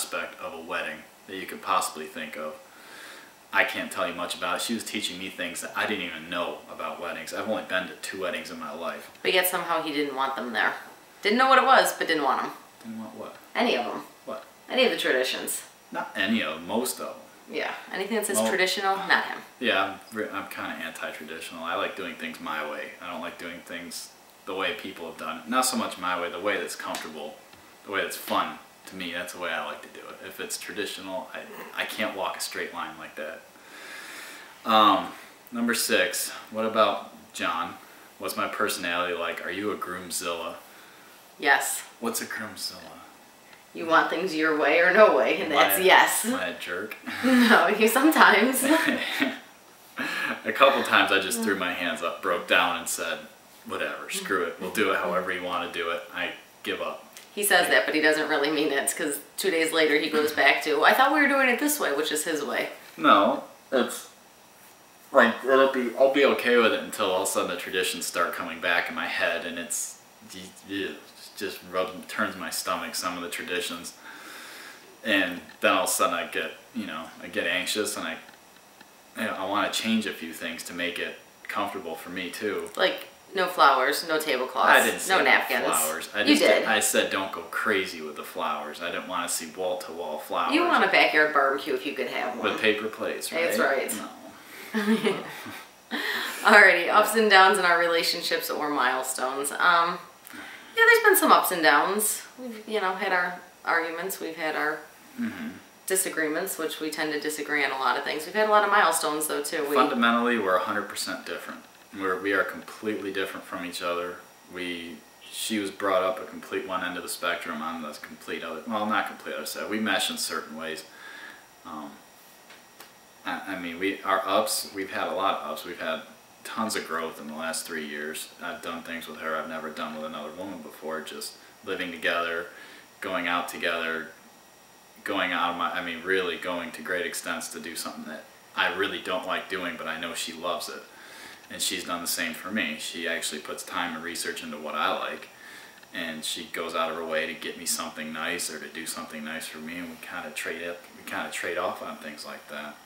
aspect of a wedding that you could possibly think of. I can't tell you much about it. She was teaching me things that I didn't even know about weddings. I've only been to 2 weddings in my life. But yet somehow he didn't want them there. Didn't know what it was, but didn't want them. Didn't want what? Any of them. What? Any of the traditions. Not any of them, most of them. Yeah, anything that says traditional, not him. Yeah, I'm kind of anti-traditional. I like doing things my way. I don't like doing things the way people have done it. Not so much my way, the way that's comfortable, the way that's fun. To me, that's the way I like to do it. If it's traditional, I can't walk a straight line like that. Number 6, what about John? What's my personality like? Are you a groomzilla? Yes. What's a groomzilla? You want things your way or no way, and that's yes. Am I a jerk? No, you sometimes. A couple times I just threw my hands up, broke down, and said, whatever, screw it. We'll do it however you want to do it. I give up. He says that, but he doesn't really mean it, because 2 days later he goes back to, I thought we were doing it this way, which is his way. No, it's like, I'll be okay with it until all of a sudden the traditions start coming back in my head, and it's just turns my stomach, some of the traditions. And then all of a sudden I get anxious, and I want to change a few things to make it comfortable for me too. Like, no flowers, no tablecloths, I didn't say no napkins. Flowers. You did. I said don't go crazy with the flowers. I didn't want to see wall-to-wall flowers. You want a backyard barbecue if you could have one. With paper plates, right? That's right. No. Alrighty, ups and downs in our relationships or milestones. Yeah, there's been some ups and downs. We've, had our arguments. We've had our disagreements, which we tend to disagree on a lot of things. We've had a lot of milestones, though, too. Fundamentally, we're 100% different. We are completely different from each other. She was brought up a complete one end of the spectrum. I'm the complete other. Well, not complete other side. We mesh in certain ways. I mean, our ups. We've had a lot of ups. We've had tons of growth in the last 3 years. I've done things with her I've never done with another woman before. Just living together, going out together, really going to great extents to do something that I really don't like doing, but I know she loves it. And she's done the same for me. She actually puts time and research into what I like, and she goes out of her way to get me something nice or to do something nice for me, and we kind of trade off on things like that.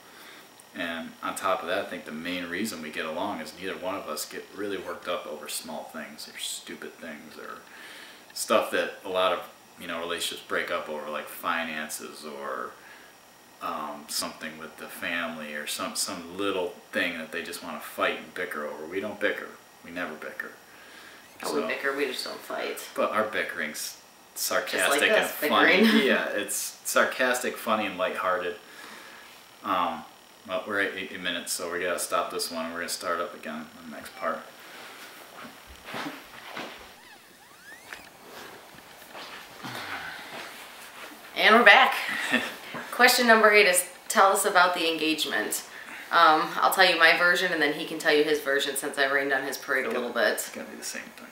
And on top of that, I think the main reason we get along is neither one of us get really worked up over small things or stupid things or stuff that a lot of relationships break up over, like finances or something with the family or some little thing that they just want to fight and bicker over. We don't bicker. We never bicker. We bicker, we just don't fight. But our bickering's sarcastic and funny. Yeah, it's sarcastic, funny, and lighthearted. Well, we're at 8 minutes, so we gotta stop this one. We're gonna start up again in the next part. And we're back. Question number 8 is, tell us about the engagement. I'll tell you my version, and then he can tell you his version, since I rained on his parade a little bit. It's gonna be the same thing.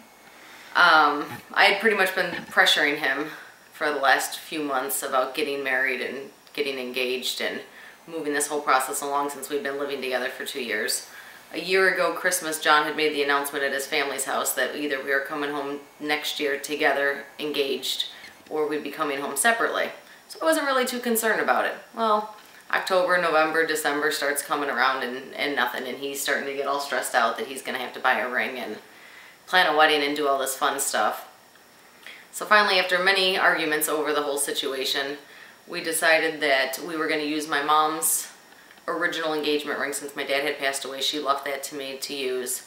I had pretty much been pressuring him for the last few months about getting married and getting engaged and moving this whole process along, since we've been living together for 2 years. A year ago Christmas, John had made the announcement at his family's house that either we were coming home next year together, engaged, or we'd be coming home separately. So I wasn't really too concerned about it. Well, October, November, December starts coming around and nothing, and he's starting to get all stressed out that he's going to have to buy a ring and plan a wedding and do all this fun stuff. So finally, after many arguments over the whole situation, we decided that we were going to use my mom's original engagement ring. Since my dad had passed away, she left that to me to use,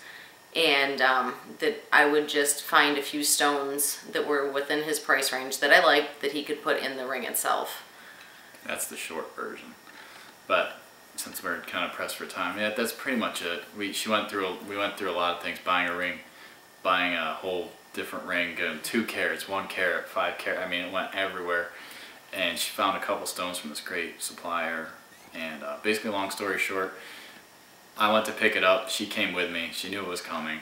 and that I would just find a few stones that were within his price range that I liked that he could put in the ring itself. That's the short version. But since we're kind of pressed for time, yeah, that's pretty much it. We went through a lot of things, buying a ring, buying a whole different ring, getting 2 carats, 1 carat, 5 carat. I mean, it went everywhere. And she found a couple stones from this great supplier. And basically, long story short, I went to pick it up. She came with me. She knew it was coming.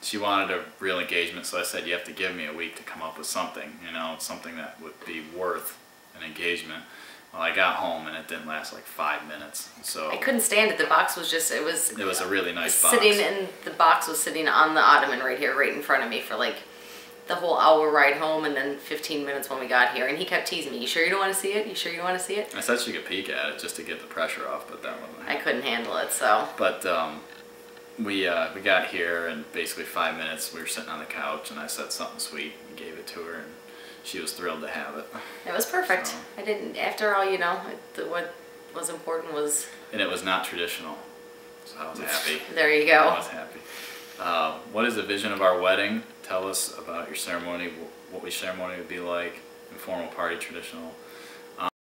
She wanted a real engagement, so I said, you have to give me a week to come up with something, something that would be worth an engagement. Well, I got home and it didn't last like 5 minutes. So I couldn't stand it. The box was just, it was a really nice box. The box was sitting on the ottoman right here, right in front of me for like the whole hour ride home and then 15 minutes when we got here. And he kept teasing me, "You sure you don't want to see it? You sure you want to see it?" I said she could peek at it just to get the pressure off, but that wasn't. I couldn't handle it, so. But we got here, and basically 5 minutes we were sitting on the couch, and I said something sweet and gave it to her, and she was thrilled to have it. It was perfect. So. I didn't, after all, you know, what was important was... And it was not traditional, so I was happy. There you go. I was happy. What is the vision of our wedding? Tell us about your ceremony, what your ceremony would be like, informal party, traditional.